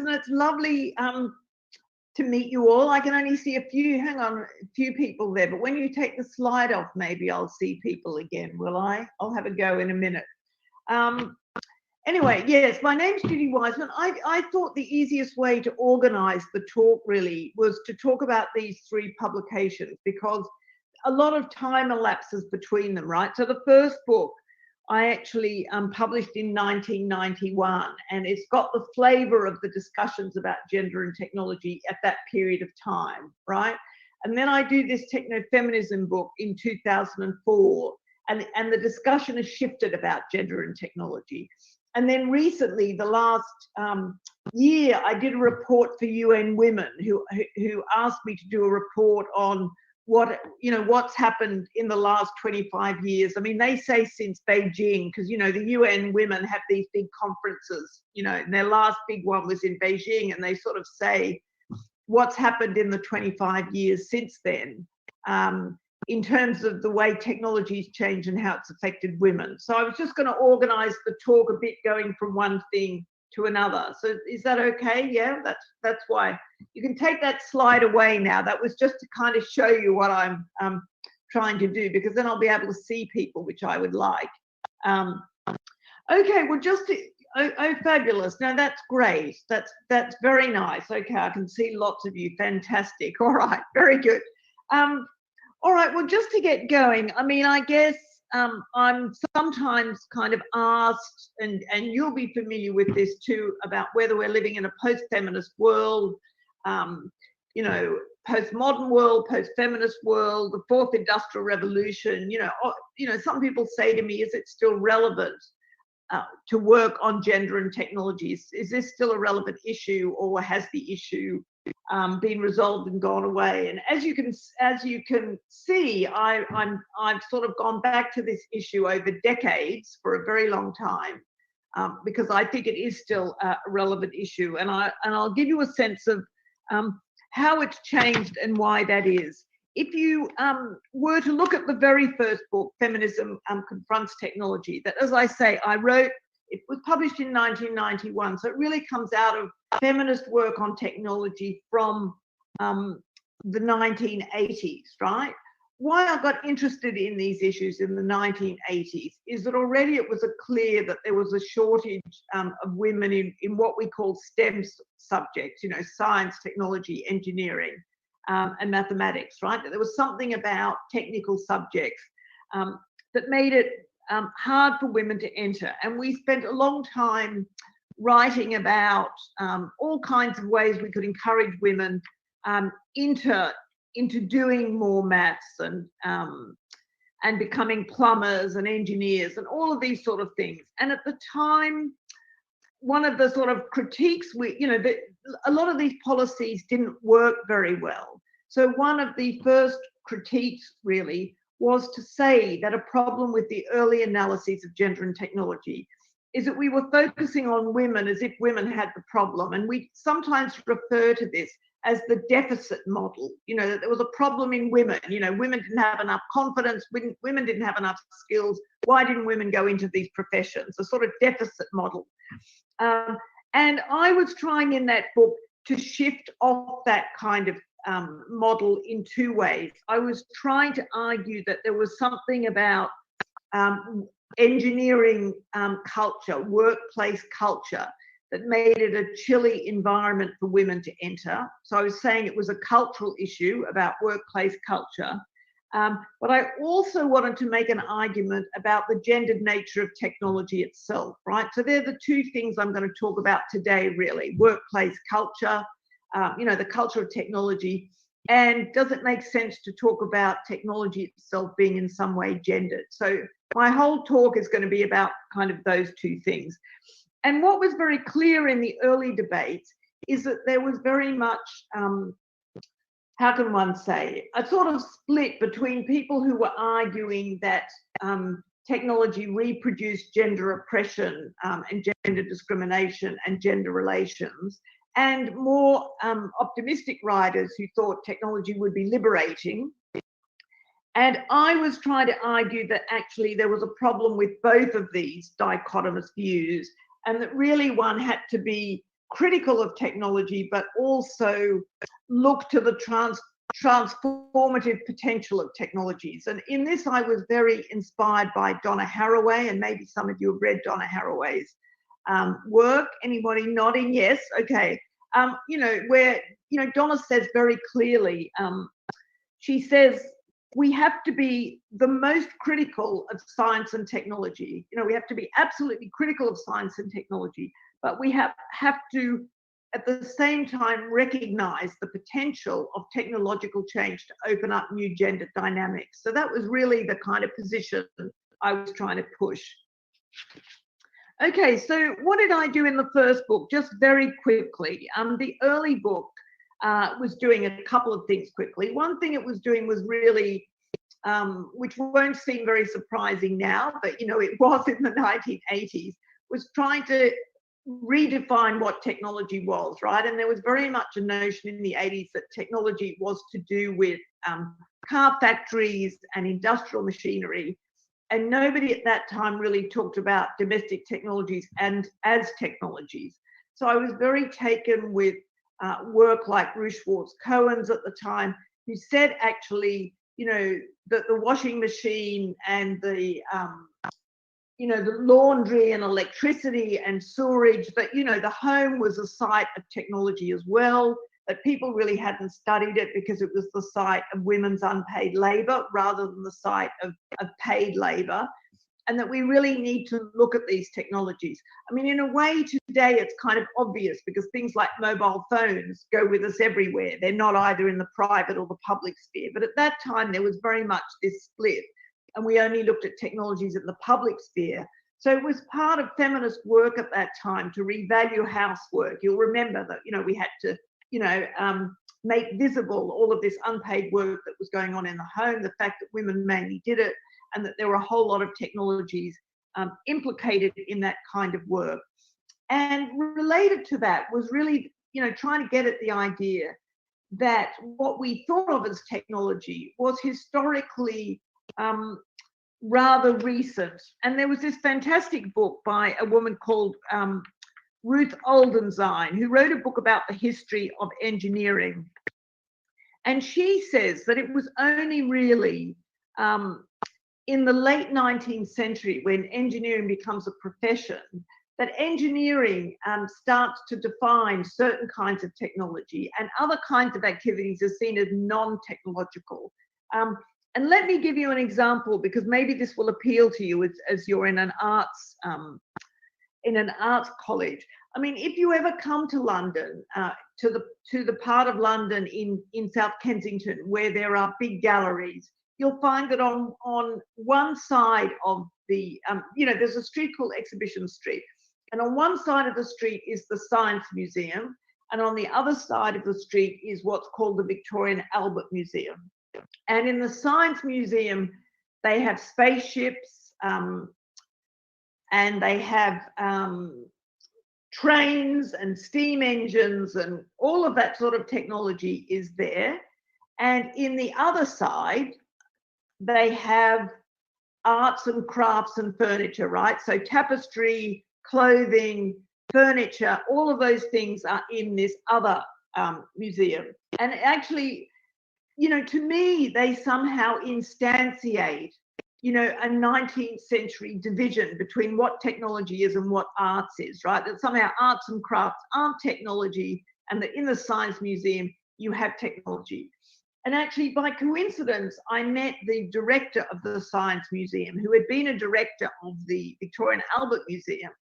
and it's lovely to meet you all. I can only see a few people there, but when you take the slide off, maybe I'll see people again, will I? I'll have a go in a minute. Anyway, yes, my name's Judy Wajcman. I thought the easiest way to organize the talk really was to talk about these 3 publications, because a lot of time elapses between them, right? So the first book I actually published in 1991, and it's got the flavor of the discussions about gender and technology at that period of time, right? And then I do this technofeminism book in 2004, and the discussion has shifted about gender and technology. And then recently, the last year, I did a report for UN Women who asked me to do a report on what's happened in the last 25 years. I mean, they say since Beijing, because, the UN Women have these big conferences, and their last big one was in Beijing, and they sort of say what's happened in the 25 years since then, in terms of the way technology's changed and how it's affected women. So I was just going to organize the talk a bit going from one thing to another. So is that okay? Yeah, that's why. You can take that slide away now. That was just to kind of show you what I'm trying to do, because then I'll be able to see people, which I would like. Okay, well, oh, fabulous. No, that's great. That's very nice. Okay, I can see lots of you. Fantastic. All right, very good. All right, well, just to get going, I mean, I guess I'm sometimes kind of asked, and you'll be familiar with this too, about whether we're living in a post-feminist world, post-modern world, post-feminist world, the fourth industrial revolution. Some people say to me, is it still relevant to work on gender and technologies? Is this still a relevant issue, or has the issue been resolved and gone away? And as you can see, I've sort of gone back to this issue over decades, for a very long time, because I think it is still a relevant issue, and I'll give you a sense of how it's changed and why that is. If you were to look at the very first book, Feminism Confronts Technology, that, as I say, I wrote, it was published in 1991, so it really comes out of feminist work on technology from the 1980s, right? Why I got interested in these issues in the 1980s is that already it was clear that there was a shortage of women in what we call STEM subjects, science, technology, engineering, and mathematics, right? That there was something about technical subjects that made it hard for women to enter. And we spent a long time writing about all kinds of ways we could encourage women into doing more maths and becoming plumbers and engineers and all of these sort of things. And at the time, one of the sort of critiques, a lot of these policies didn't work very well. So one of the first critiques really was to say that a problem with the early analyses of gender and technology is that we were focusing on women as if women had the problem. And we sometimes refer to this as the deficit model, that there was a problem in women. Women didn't have enough confidence, women didn't have enough skills. Why didn't women go into these professions? A sort of deficit model. And I was trying in that book to shift off that kind of model in 2 ways. I was trying to argue that there was something about engineering culture, workplace culture, that made it a chilly environment for women to enter. So I was saying it was a cultural issue about workplace culture. But I also wanted to make an argument about the gendered nature of technology itself, right? So they're the 2 things I'm going to talk about today, really. Workplace culture, the culture of technology, and does it make sense to talk about technology itself being in some way gendered? So my whole talk is going to be about kind of those 2 things. And what was very clear in the early debates is that there was very much, how can one say, a sort of split between people who were arguing that technology reproduced gender oppression and gender discrimination and gender relations, and more optimistic writers who thought technology would be liberating. And I was trying to argue that actually there was a problem with both of these dichotomous views, and that really one had to be critical of technology, but also look to the transformative potential of technologies. And in this, I was very inspired by Donna Haraway, and maybe some of you have read Donna Haraway's work. Anybody nodding? Yes. Okay. Where Donna says very clearly, she says we have to be the most critical of science and technology. We have to be absolutely critical of science and technology, but we have to at the same time recognize the potential of technological change to open up new gender dynamics. So that was really the kind of position I was trying to push. Okay, so what did I do in the first book? Just very quickly. The early book was doing a couple of things quickly. One thing it was doing was really, which won't seem very surprising now, but it was in the 1980s, was trying to redefine what technology was, right? And there was very much a notion in the 80s that technology was to do with car factories and industrial machinery. And nobody at that time really talked about domestic technologies and as technologies. So I was very taken with work like Ruth Schwartz-Cohen's at the time, who said actually, that the washing machine and the laundry and electricity and sewerage, that, the home was a site of technology as well, that people really hadn't studied it because it was the site of women's unpaid labor rather than the site of paid labor, and that we really need to look at these technologies. I mean, in a way today it's kind of obvious because things like mobile phones go with us everywhere. They're not either in the private or the public sphere. But at that time there was very much this split, and we only looked at technologies in the public sphere. So it was part of feminist work at that time to revalue housework. You'll remember that, we had to, make visible all of this unpaid work that was going on in the home, the fact that women mainly did it, and that there were a whole lot of technologies implicated in that kind of work. And related to that was really, trying to get at the idea that what we thought of as technology was historically rather recent. And there was this fantastic book by a woman called Ruth Oldenszijn, who wrote a book about the history of engineering. And she says that it was only really in the late 19th century, when engineering becomes a profession, that engineering starts to define certain kinds of technology, and other kinds of activities are seen as non-technological. And let me give you an example, because maybe this will appeal to you as you're in an arts college. I mean, if you ever come to London, to the part of London in South Kensington where there are big galleries, you'll find that on one side of the, there's a street called Exhibition Street. And on one side of the street is the Science Museum. And on the other side of the street is what's called the Victoria Albert Museum. And in the Science Museum, they have spaceships, and they have trains and steam engines, and all of that sort of technology is there. And in the other side, they have arts and crafts and furniture, right? So tapestry, clothing, furniture, all of those things are in this other museum. And actually, to me, they somehow instantiate, a 19th century division between what technology is and what arts is, right? That somehow arts and crafts aren't technology, and that in the Science Museum, you have technology. And actually, by coincidence, I met the director of the Science Museum, who had been a director of the Victoria Albert Museum.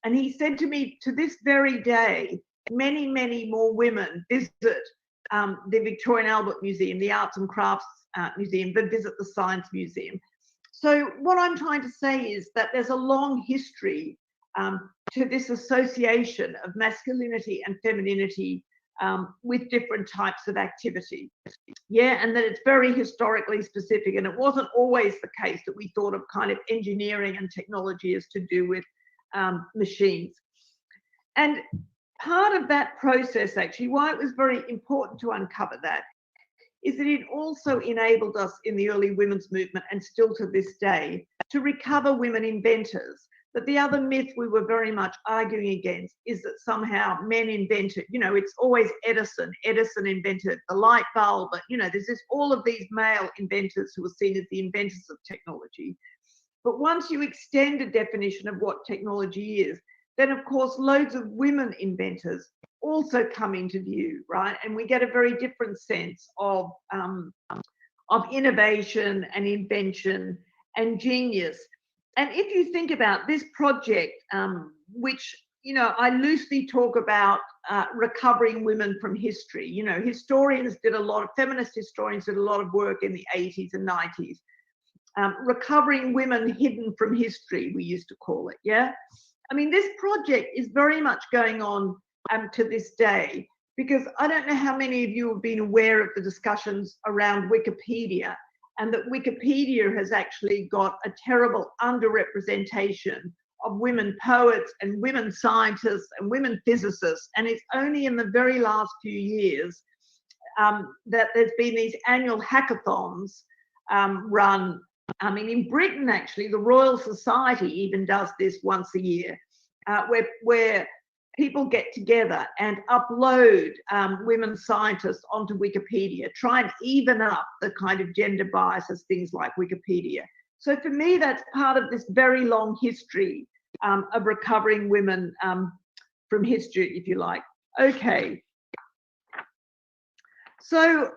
And he said to me, to this very day, many, many more women visit the Victoria Albert Museum, the Arts and Crafts Museum, than visit the Science Museum. So what I'm trying to say is that there's a long history to this association of masculinity and femininity with different types of activity. Yeah, and that it's very historically specific, and it wasn't always the case that we thought of kind of engineering and technology as to do with machines. And part of that process, actually, why it was very important to uncover that, is that it also enabled us in the early women's movement, and still to this day, to recover women inventors. But the other myth we were very much arguing against is that somehow men invented, you know, it's always Edison. Edison invented the light bulb, but, you know, there's all of these male inventors who are seen as the inventors of technology. But once you extend a definition of what technology is, then of course loads of women inventors also come into view, right? And we get a very different sense of innovation and invention and genius. And if you think about this project, which, you know, I loosely talk about recovering women from history. You know, feminist historians did a lot of work in the 80s and 90s. Recovering women hidden from history, we used to call it, yeah? I mean, this project is very much going on to this day, because I don't know how many of you have been aware of the discussions around Wikipedia, and that Wikipedia has actually got a terrible underrepresentation of women poets and women scientists and women physicists. And it's only in the very last few years that there's been these annual hackathons run. I mean, in Britain, actually, the Royal Society even does this once a year, where people get together and upload women scientists onto Wikipedia, try and even up the kind of gender biases, things like Wikipedia. So for me, that's part of this very long history of recovering women from history, if you like. Okay. So,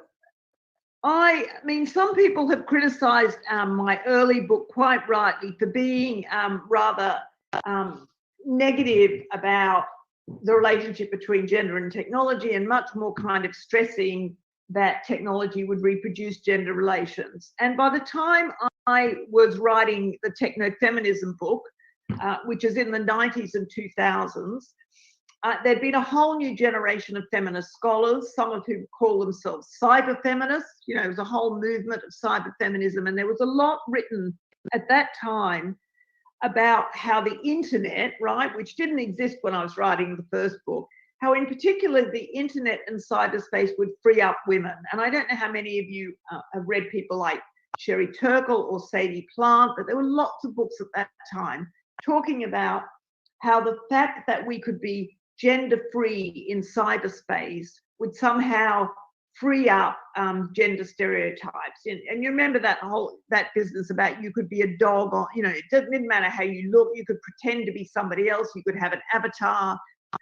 I mean, some people have criticized my early book quite rightly for being rather negative about the relationship between gender and technology, and much more kind of stressing that technology would reproduce gender relations. And by the time I was writing the Technofeminism book, which is in the 90s and 2000s, there'd been a whole new generation of feminist scholars, some of whom call themselves cyber feminists. You know, it was a whole movement of cyber feminism, and there was a lot written at that time about how the internet, right, which didn't exist when I was writing the first book, how in particular the internet and cyberspace would free up women. And I don't know how many of you have read people like Sherry Turkle or Sadie Plant, but there were lots of books at that time talking about how the fact that we could be gender-free in cyberspace would somehow free up gender stereotypes. And you remember that business about you could be a dog, or, you know, it didn't matter how you look, you could pretend to be somebody else, you could have an avatar.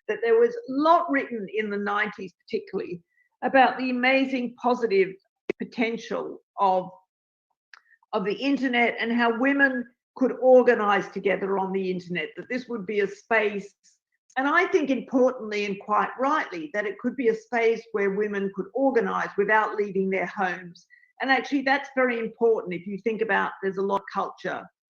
That there was a lot written in the 90s particularly about the amazing positive potential of the internet, and how women could organize together on the internet, that this would be a space. And I think importantly and quite rightly that it could be a space where women could organise without leaving their homes. And actually that's very important if you think about, there's a lot of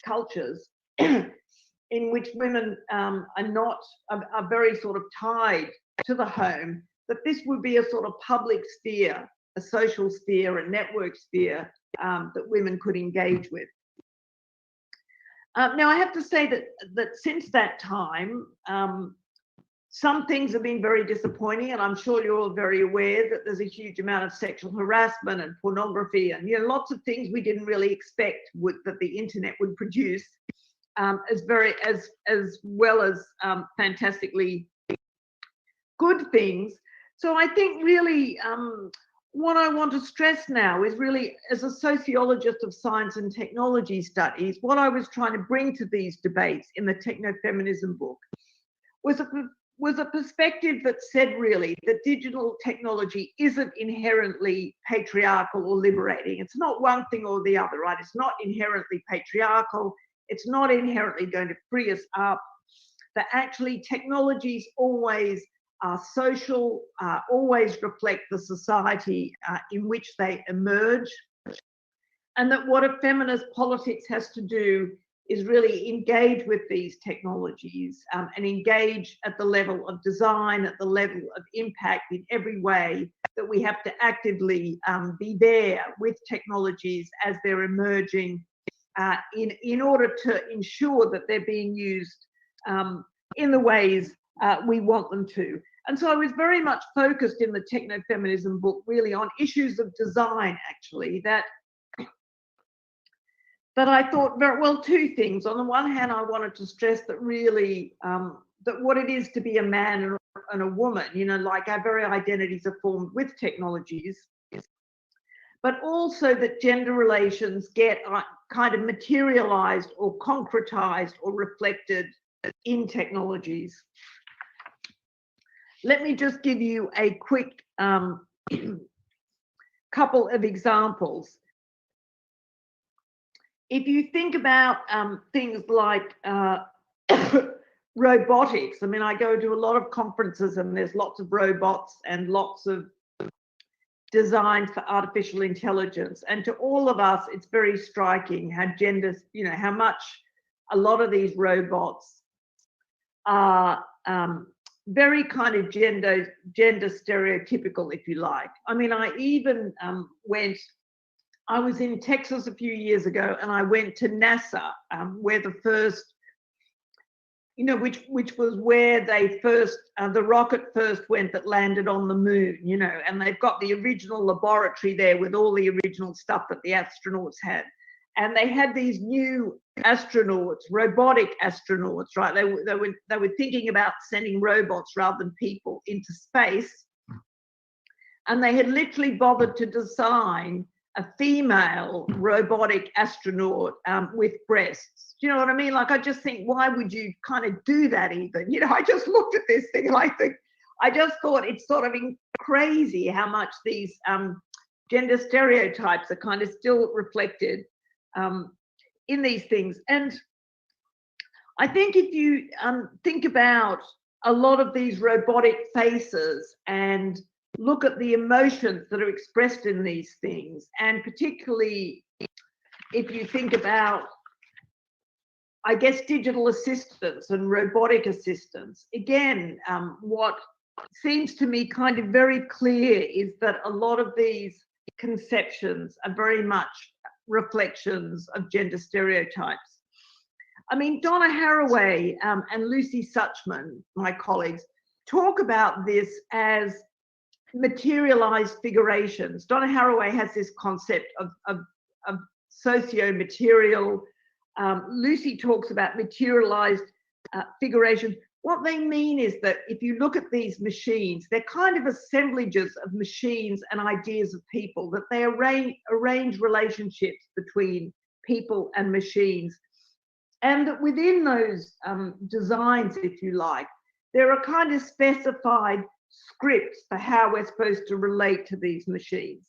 cultures in which women are very sort of tied to the home, that this would be a sort of public sphere, a social sphere, a network sphere that women could engage with. Now I have to say that since that time, some things have been very disappointing, and I'm sure you're all very aware that there's a huge amount of sexual harassment and pornography, and, you know, lots of things we didn't really expect that the internet would produce, as well as fantastically good things. So I think really what I want to stress now is really, as a sociologist of science and technology studies, what I was trying to bring to these debates in the Technofeminism book was a perspective that said really that digital technology isn't inherently patriarchal or liberating. It's not one thing or the other, right? It's not inherently patriarchal. It's not inherently going to free us up. That actually technologies always are social, always reflect the society in which they emerge. And that what a feminist politics has to do is really engage with these technologies and engage at the level of design, at the level of impact in every way, that we have to actively be there with technologies as they're emerging in order to ensure that they're being used in the ways we want them to. And so I was very much focused in the Technofeminism book really on issues of design, actually, that but I thought, very well, two things. On the one hand, I wanted to stress that really, that what it is to be a man and a woman, you know, like our very identities are formed with technologies, but also that gender relations get kind of materialized or concretized or reflected in technologies. Let me just give you a quick couple of examples. If you think about things like robotics, I mean, I go to a lot of conferences and there's lots of robots and lots of designs for artificial intelligence. And to all of us, it's very striking how you know, how much a lot of these robots are very kind of gender stereotypical, if you like. I mean, I even I was in Texas a few years ago and I went to NASA, where the first, you know, which was where they first, the rocket first went that landed on the moon, you know, and they've got the original laboratory there with all the original stuff that the astronauts had. And they had these new astronauts, robotic astronauts, right? They were thinking about sending robots rather than people into space. And they had literally bothered to design a female robotic astronaut with breasts. Do you know what I mean? Like, I just think, why would you kind of do that even? You know, I just looked at this thing and I just thought it's sort of crazy how much these gender stereotypes are kind of still reflected in these things. And I think if you think about a lot of these robotic faces and look at the emotions that are expressed in these things, and particularly if you think about, I guess, digital assistants and robotic assistants, again, what seems to me kind of very clear is that a lot of these conceptions are very much reflections of gender stereotypes. I mean, Donna Haraway and Lucy Suchman, my colleagues, talk about this as materialized figurations. Donna Haraway has this concept of socio-material. Lucy talks about materialized figuration. What they mean is that if you look at these machines, they're kind of assemblages of machines and ideas of people, that they arrange relationships between people and machines. And that within those designs, if you like, there are kind of specified scripts for how we're supposed to relate to these machines.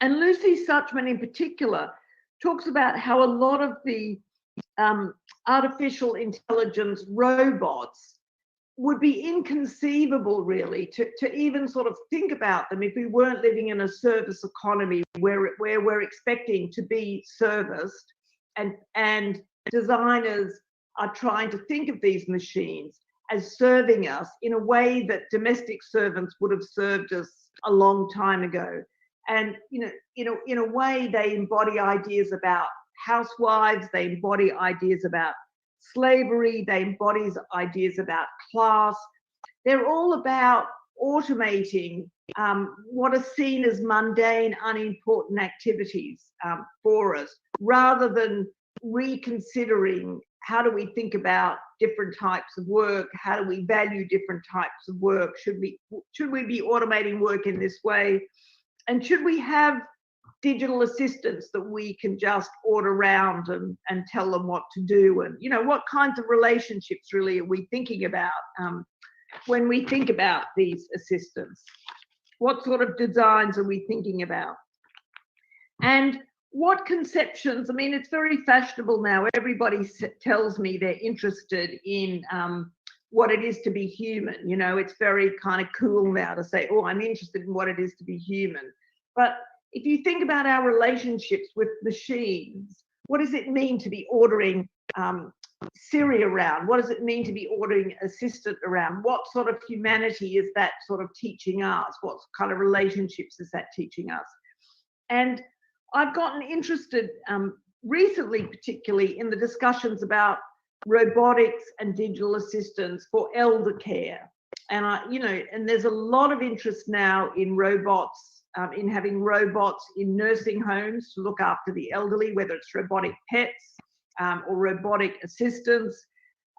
And Lucy Suchman in particular talks about how a lot of the artificial intelligence robots would be inconceivable really to even sort of think about them if we weren't living in a service economy where we're expecting to be serviced, and designers are trying to think of these machines as serving us in a way that domestic servants would have served us a long time ago. And you know, in a way they embody ideas about housewives, they embody ideas about slavery, they embody ideas about class. They're all about automating what are seen as mundane, unimportant activities for us, rather than reconsidering how do we think about different types of work, how do we value different types of work, should we be automating work in this way, and should we have digital assistants that we can just order around and tell them what to do, and you know, what kinds of relationships really are we thinking about when we think about these assistants? What sort of designs are we thinking about? And what conceptions, I mean, it's very fashionable now. Everybody tells me they're interested in what it is to be human. You know, it's very kind of cool now to say, oh, I'm interested in what it is to be human. But if you think about our relationships with machines, what does it mean to be ordering Siri around? What does it mean to be ordering assistant around? What sort of humanity is that sort of teaching us? What kind of relationships is that teaching us? And I've gotten interested recently, particularly in the discussions about robotics and digital assistants for elder care. And you know, and there's a lot of interest now in robots in having robots in nursing homes to look after the elderly, whether it's robotic pets or robotic assistants.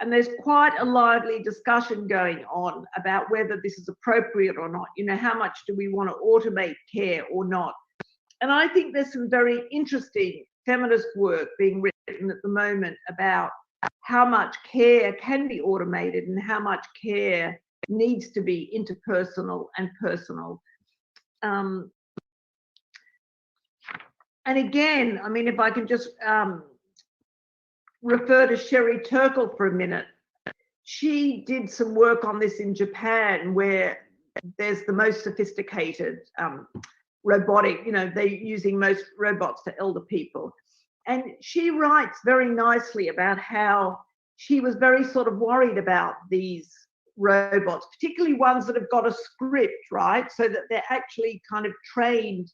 And there's quite a lively discussion going on about whether this is appropriate or not. You know, how much do we want to automate care or not? And I think there's some very interesting feminist work being written at the moment about how much care can be automated and how much care needs to be interpersonal and personal. And again, I mean, if I can just refer to Sherry Turkle for a minute. She did some work on this in Japan, where there's the most sophisticated robotic, you know, they're using most robots for elder people. And she writes very nicely about how she was very sort of worried about these robots, particularly ones that have got a script, right? So that they're actually kind of trained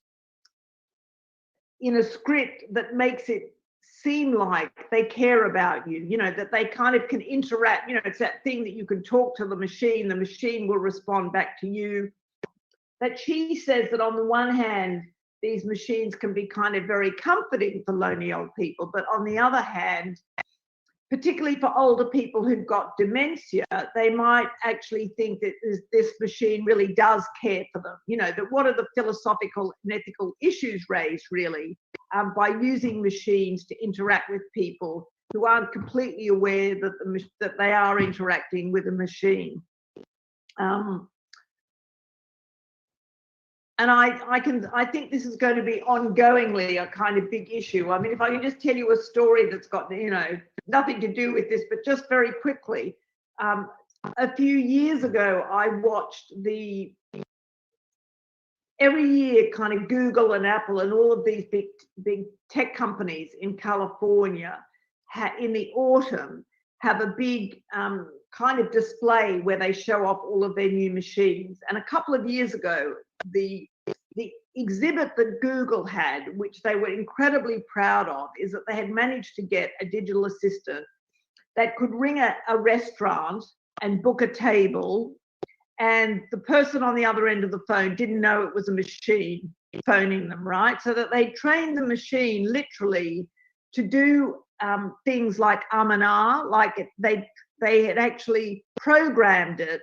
in a script that makes it seem like they care about you, you know, that they kind of can interact, you know, it's that thing that you can talk to the machine will respond back to you. That she says that on the one hand, these machines can be kind of very comforting for lonely old people, but on the other hand, particularly for older people who've got dementia, they might actually think that this machine really does care for them. You know, that what are the philosophical and ethical issues raised really by using machines to interact with people who aren't completely aware that they are interacting with a machine. And I think this is going to be ongoingly a kind of big issue. I mean, if I can just tell you a story that's got, you know, nothing to do with this, but just very quickly. A few years ago, I watched every year kind of Google and Apple and all of these big tech companies in California in the autumn have a big kind of display where they show off all of their new machines. And a couple of years ago, the exhibit that Google had, which they were incredibly proud of, is that they had managed to get a digital assistant that could ring a restaurant and book a table, and the person on the other end of the phone didn't know it was a machine phoning them, right? So that they trained the machine literally to do things like and like they had actually programmed it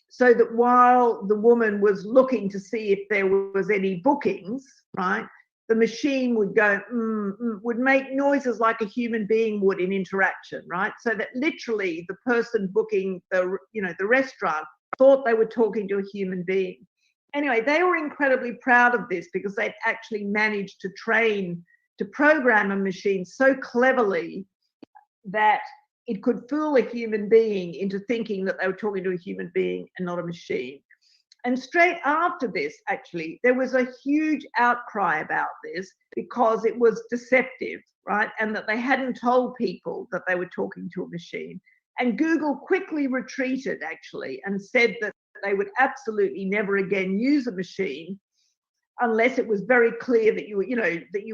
so that while the woman was looking to see if there was any bookings, right, the machine would go, would make noises like a human being would in interaction, right? So that literally the person booking the restaurant thought they were talking to a human being. Anyway, they were incredibly proud of this because they'd actually managed to program a machine so cleverly that it could fool a human being into thinking that they were talking to a human being and not a machine. And straight after this, actually, there was a huge outcry about this because it was deceptive, right? And that they hadn't told people that they were talking to a machine. And Google quickly retreated, actually, and said that they would absolutely never again use a machine unless it was very clear that you would know that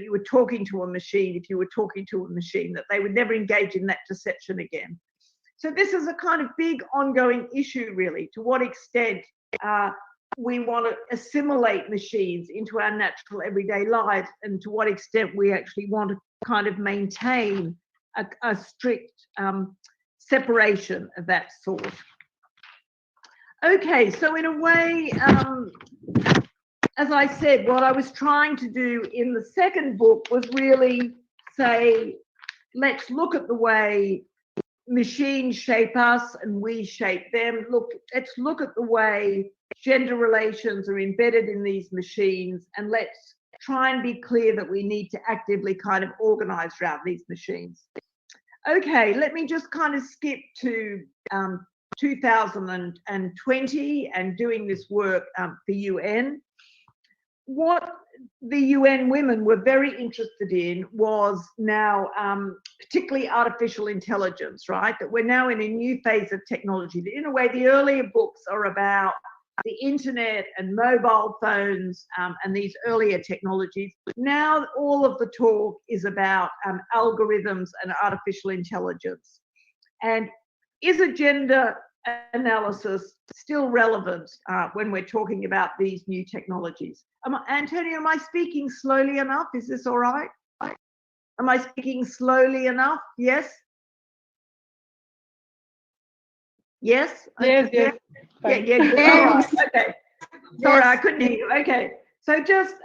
you were talking to a machine if you were talking to a machine, that they would never engage in that deception again. So this is a kind of big ongoing issue, really, to what extent we want to assimilate machines into our natural everyday lives, and to what extent we actually want to kind of maintain a strict separation of that sort. Okay, so in a way, as I said, what I was trying to do in the second book was really say, let's look at the way machines shape us and we shape them. Let's look at the way gender relations are embedded in these machines, and let's try and be clear that we need to actively kind of organize around these machines. Okay, let me just kind of skip to 2020 and doing this work for UN. What the UN women were very interested in was now particularly artificial intelligence, right? That we're now in a new phase of technology. In a way, the earlier books are about the internet and mobile phones and these earlier technologies. Now all of the talk is about algorithms and artificial intelligence. And is a gender analysis still relevant when we're talking about these new technologies? Antonio, am I speaking slowly enough? Is this all right? Am I speaking slowly enough? Yes? Yes? Yes, yes. Yeah, yeah, good. All right, okay. Sorry, yes. I couldn't hear you. Okay, so just,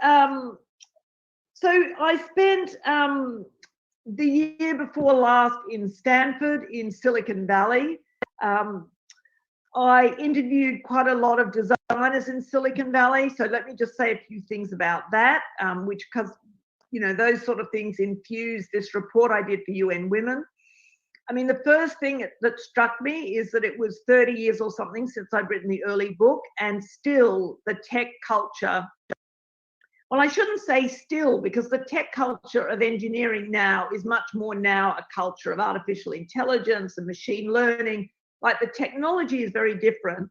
so I spent the year before last in Stanford in Silicon Valley. I interviewed quite a lot of designers in Silicon Valley. So let me just say a few things about that, which, because, you know, those sort of things infused this report I did for UN Women. I mean, the first thing that struck me is that it was 30 years or something since I'd written the early book, and still the tech culture, well, I shouldn't say still, because the tech culture of engineering now is much more now a culture of artificial intelligence and machine learning. Like, the technology is very different.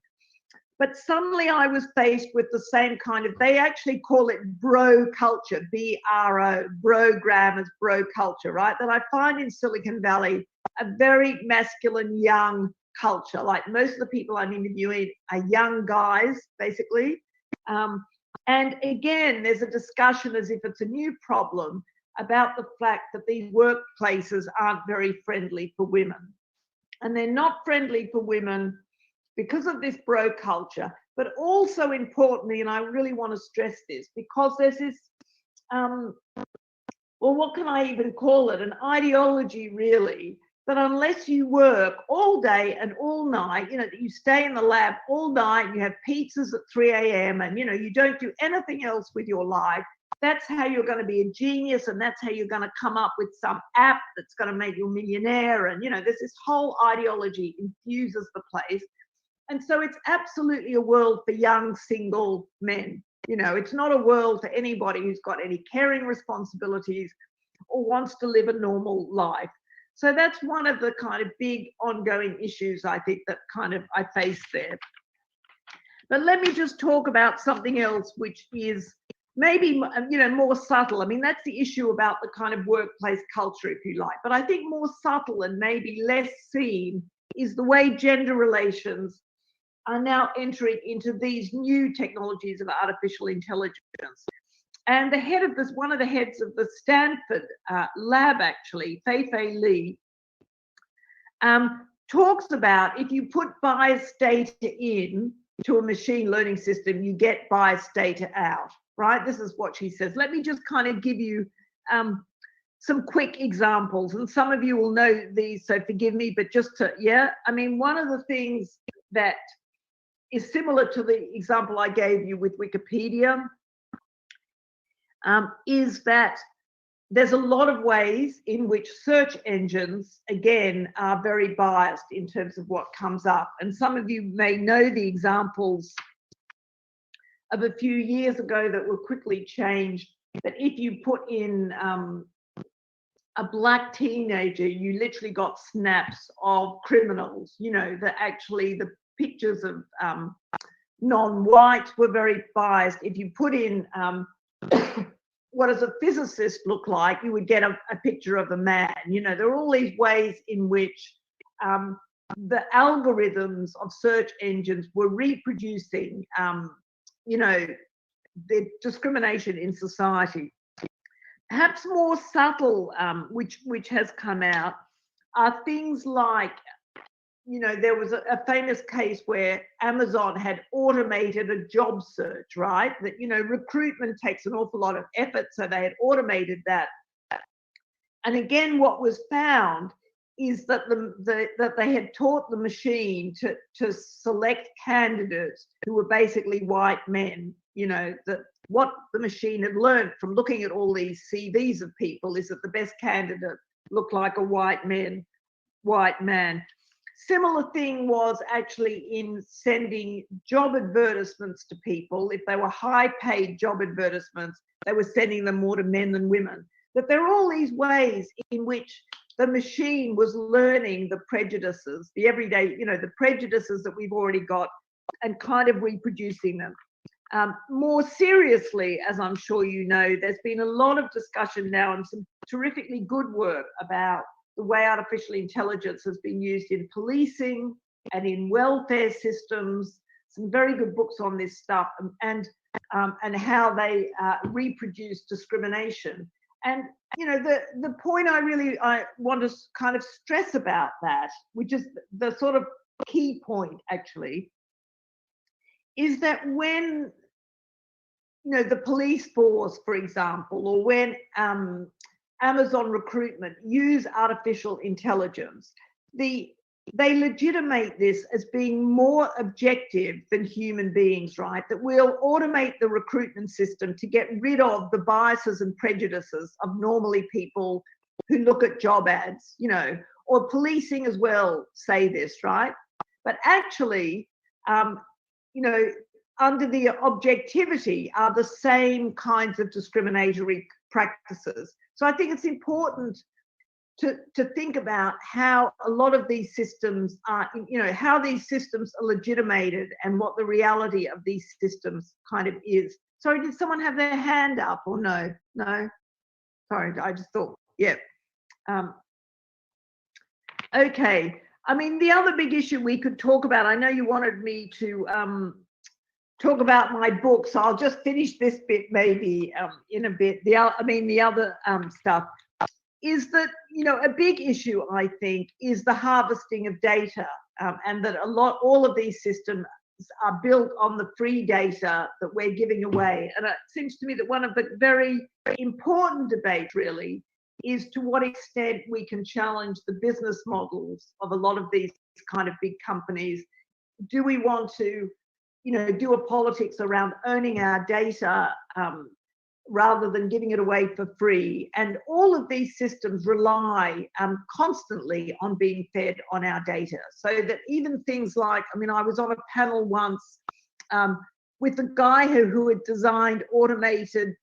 But suddenly I was faced with the same kind of, they actually call it bro culture, B-R-O, bro grammars, bro culture, right? That I find in Silicon Valley a very masculine, young culture. Like, most of the people I'm interviewing are young guys, basically. And again, there's a discussion as if it's a new problem about the fact that these workplaces aren't very friendly for women. And they're not friendly for women because of this bro culture, but also importantly, and I really want to stress this, because there's this, well, what can I even call it? An ideology, really, that unless you work all day and all night, you know, that you stay in the lab all night, you have pizzas at 3 a.m. and, you know, you don't do anything else with your life, that's how you're going to be a genius, and that's how you're going to come up with some app that's going to make you a millionaire. And, you know, there's this whole ideology infuses the place. And so it's absolutely a world for young single men. You know, it's not a world for anybody who's got any caring responsibilities or wants to live a normal life. So that's one of the kind of big ongoing issues, I think, that kind of I face there. But let me just talk about something else, which is maybe, you know, more subtle. I mean, that's the issue about the kind of workplace culture, if you like. But I think more subtle and maybe less seen is the way gender relations are now entering into these new technologies of artificial intelligence. And the head of this, one of the heads of the Stanford lab, actually, Fei-Fei Li, talks about if you put biased data in to a machine learning system, you get biased data out, right? This is what she says. Let me just kind of give you some quick examples, and some of you will know these, so forgive me, but just to, yeah, I mean, one of the things that is similar to the example I gave you with Wikipedia is that there's a lot of ways in which search engines, again, are very biased in terms of what comes up. And some of you may know the examples of a few years ago that were quickly changed, that if you put in a black teenager, you literally got snaps of criminals, you know, that actually the pictures of non-white were very biased. If you put in what does a physicist look like, you would get a picture of a man. You know, there are all these ways in which the algorithms of search engines were reproducing, you know, the discrimination in society. Perhaps more subtle, which has come out, are things like, you know, there was a famous case where Amazon had automated a job search, right? That, you know, recruitment takes an awful lot of effort, so they had automated that. And again, what was found is that that they had taught the machine to select candidates who were basically white men. You know, that what the machine had learned from looking at all these CVs of people is that the best candidate looked like a white man. Similar thing was actually in sending job advertisements to people. If they were high-paid job advertisements, they were sending them more to men than women. But there are all these ways in which the machine was learning the prejudices, the everyday, you know, the prejudices that we've already got, and kind of reproducing them. More seriously, as I'm sure you know, there's been a lot of discussion now and some terrifically good work about the way artificial intelligence has been used in policing, and in welfare systems. Some very good books on this stuff, and how they reproduce discrimination. And the point I want to kind of stress about that, which is the sort of key point actually, is that when the police force, for example, or when Amazon recruitment use artificial intelligence, they legitimate this as being more objective than human beings, right? That we'll automate the recruitment system to get rid of the biases and prejudices of normally people who look at job ads, or policing as well say this, right? But actually, under the objectivity are the same kinds of discriminatory practices. So I think it's important to think about how a lot of these systems are, how these systems are legitimated and what the reality of these systems kind of is. Sorry, did someone have their hand up or no? No? Sorry, I just thought, yeah. Okay, I mean, the other big issue we could talk about, I know you wanted me to talk about my book, so I'll just finish this bit maybe in a bit. The other stuff is that, a big issue, I think, is the harvesting of data, and that all of these systems are built on the free data that we're giving away. And it seems to me that one of the very important debates really is to what extent we can challenge the business models of a lot of these kind of big companies. Do we want to, do a politics around owning our data, rather than giving it away for free? And all of these systems rely constantly on being fed on our data. So that even things like, I was on a panel once with a guy who had designed automated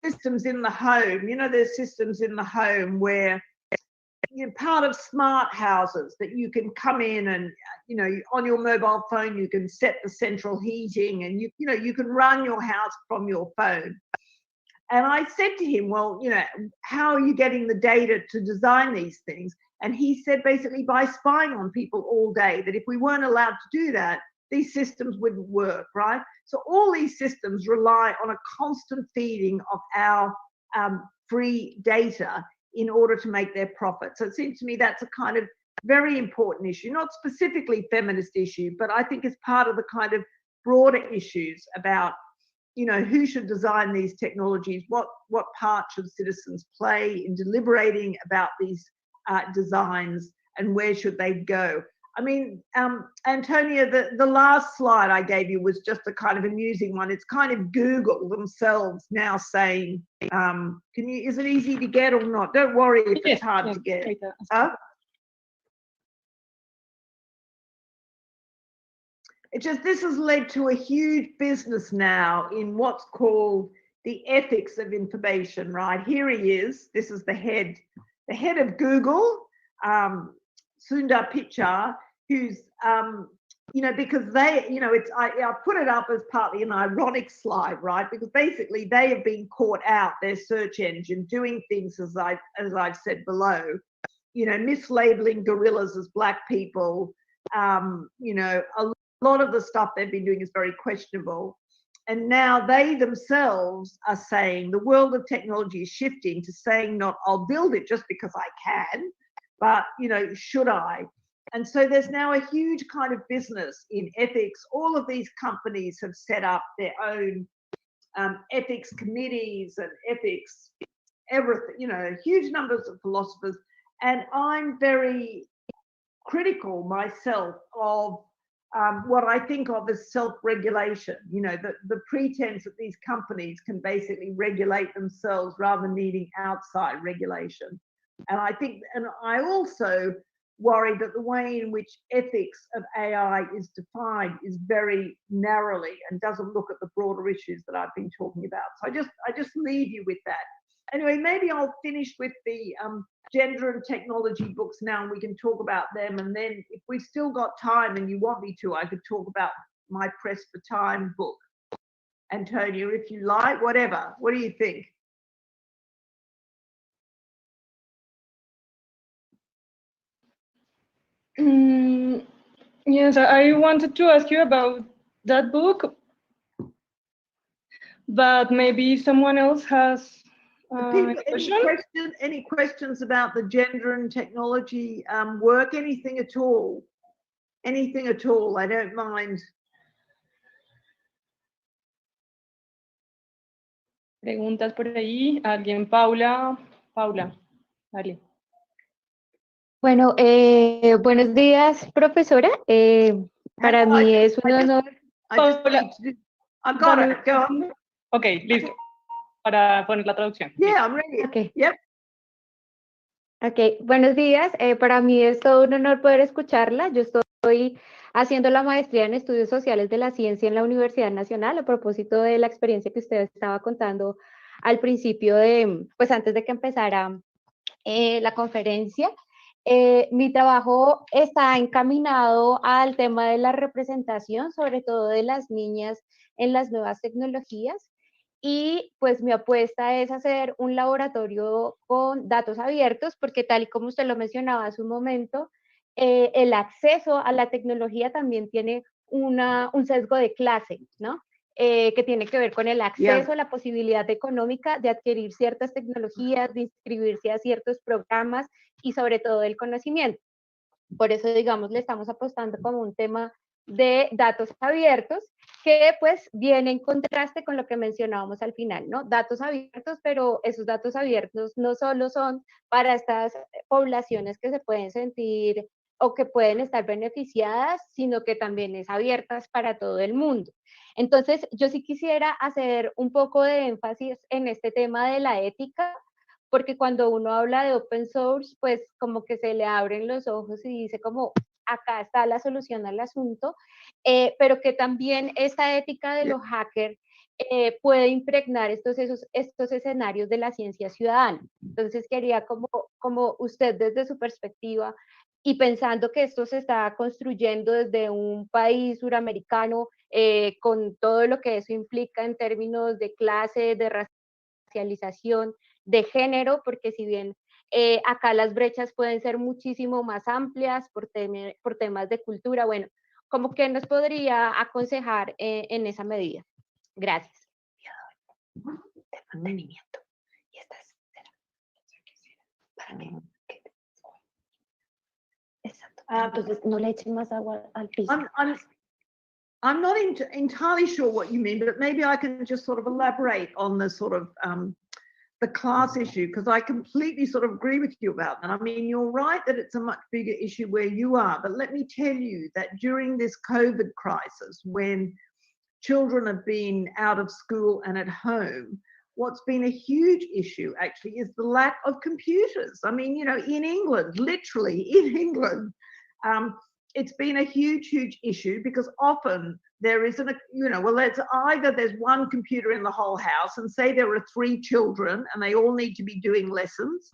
systems in the home. There's systems in the home where you're part of smart houses that you can come in and, on your mobile phone, you can set the central heating, and you can run your house from your phone. And I said to him, well, how are you getting the data to design these things? And he said, basically by spying on people all day, that if we weren't allowed to do that, these systems wouldn't work, right? So all these systems rely on a constant feeding of our free data in order to make their profit. So it seems to me that's a kind of very important issue, not specifically feminist issue, but I think it's part of the kind of broader issues about who should design these technologies, what part should citizens play in deliberating about these designs, and where should they go? Antonia, the last slide I gave you was just a kind of amusing one. It's kind of Google themselves now saying, is it easy to get or not? Don't worry if it's hard to get. Huh? It's just, this has led to a huge business now in what's called the ethics of information, right? Here he is. This is the head of Google, Sundar Pichai, who's, because they, I put it up as partly an ironic slide, right? Because basically they have been caught out, their search engine, doing things as I've said below, mislabeling gorillas as black people, a lot of the stuff they've been doing is very questionable. And now they themselves are saying the world of technology is shifting to saying not, I'll build it just because I can, but, should I? And so there's now a huge kind of business in ethics. All of these companies have set up their own ethics committees and ethics, everything, huge numbers of philosophers. And I'm very critical myself of what I think of as self-regulation, the pretense that these companies can basically regulate themselves rather than needing outside regulation. And I also worry that the way in which ethics of AI is defined is very narrowly and doesn't look at the broader issues that I've been talking about. So I just leave you with that. Anyway, maybe I'll finish with the gender and technology books now, and we can talk about them. And then if we've still got time and you want me to, I could talk about my Press for Time book. Antonia, if you like, whatever. What do you think? Yes, I wanted to ask you about that book, but maybe someone else has a question. Any questions about the gender and technology work? Anything at all? Anything at all? I don't mind. Preguntas por ahí. ¿Alguien? Paula, dale. Bueno, buenos días, profesora. Para mí es un honor. Paula, I've got it. Go on. Ok, listo. Para poner la traducción. Yeah, I'm ready. Okay. Yep. Ok, buenos días. Para mí es todo un honor poder escucharla. Yo estoy haciendo la maestría en estudios sociales de la ciencia en la Universidad Nacional a propósito de la experiencia que usted estaba contando al principio pues antes de que empezara la conferencia. Mi trabajo está encaminado al tema de la representación, sobre todo de las niñas en las nuevas tecnologías. Y pues mi apuesta es hacer un laboratorio con datos abiertos, porque tal y como usted lo mencionaba hace un momento, el acceso a la tecnología también tiene un sesgo de clase, ¿no? Que tiene que ver con el acceso, la posibilidad económica de adquirir ciertas tecnologías, de inscribirse a ciertos programas y sobre todo el conocimiento. Por eso, digamos, le estamos apostando como un tema de datos abiertos que pues viene en contraste con lo que mencionábamos al final, ¿no? Datos abiertos, pero esos datos abiertos no solo son para estas poblaciones que se pueden sentir o que pueden estar beneficiadas, sino que también es abiertas para todo el mundo. Entonces, yo sí quisiera hacer un poco de énfasis en este tema de la ética, porque cuando uno habla de open source, pues como que se le abren los ojos y dice como, acá está la solución al asunto, pero que también esta ética de los hackers puede impregnar estos escenarios de la ciencia ciudadana. Entonces quería como usted desde su perspectiva y pensando que esto se está construyendo desde un país suramericano con todo lo que eso implica en términos de clase, de racialización, de género, porque si bien acá las brechas pueden ser muchísimo más amplias por temas de cultura, bueno, como que nos podría aconsejar en esa medida. Gracias. De mantenimiento. Y esta es para que exacto. Entonces no le echen más agua al piso. I'm not entirely sure what you mean, but maybe I can just sort of elaborate on the sort of the class issue, because I completely sort of agree with you about that. I mean, you're right that it's a much bigger issue where you are, but let me tell you that during this COVID crisis, when children have been out of school and at home, what's been a huge issue actually is the lack of computers. I mean, you know, in England, literally in England, it's been a huge issue because often there isn't a, you know, well, it's either there's one computer in the whole house, and say there are 3 children and they all need to be doing lessons,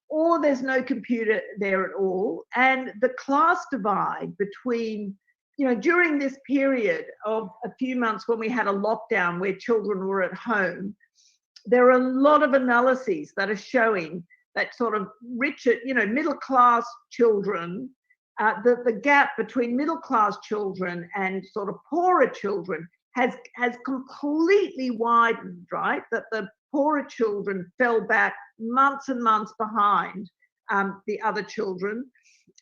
or there's no computer there at all. And the class divide between, you know, during this period of a few months when we had a lockdown where children were at home, there are a lot of analyses that are showing that sort of richer, you know, middle class children, the gap between middle class children and sort of poorer children has completely widened, right? That the poorer children fell back months and months behind the other children.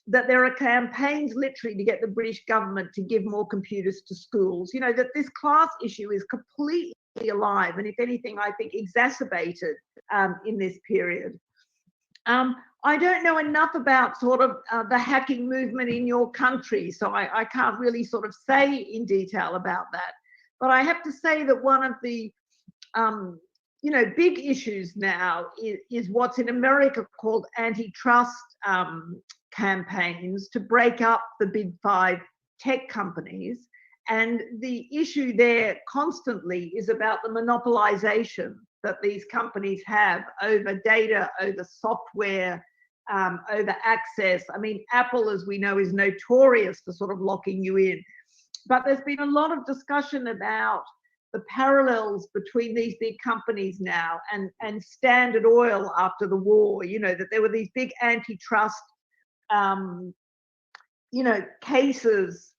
That there are campaigns literally to get the British government to give more computers to schools. You know, that this class issue is completely alive, and if anything, I think exacerbated in this period. I don't know enough about sort of the hacking movement in your country, so I can't really sort of say in detail about that. But I have to say that one of the you know, big issues now is what's in America called antitrust campaigns to break up the big 5 tech companies. And the issue there constantly is about the monopolization that these companies have over data, over software, over access. I mean, Apple, as we know, is notorious for sort of locking you in. But there's been a lot of discussion about the parallels between these big companies now and Standard Oil after the war, you know, that there were these big antitrust cases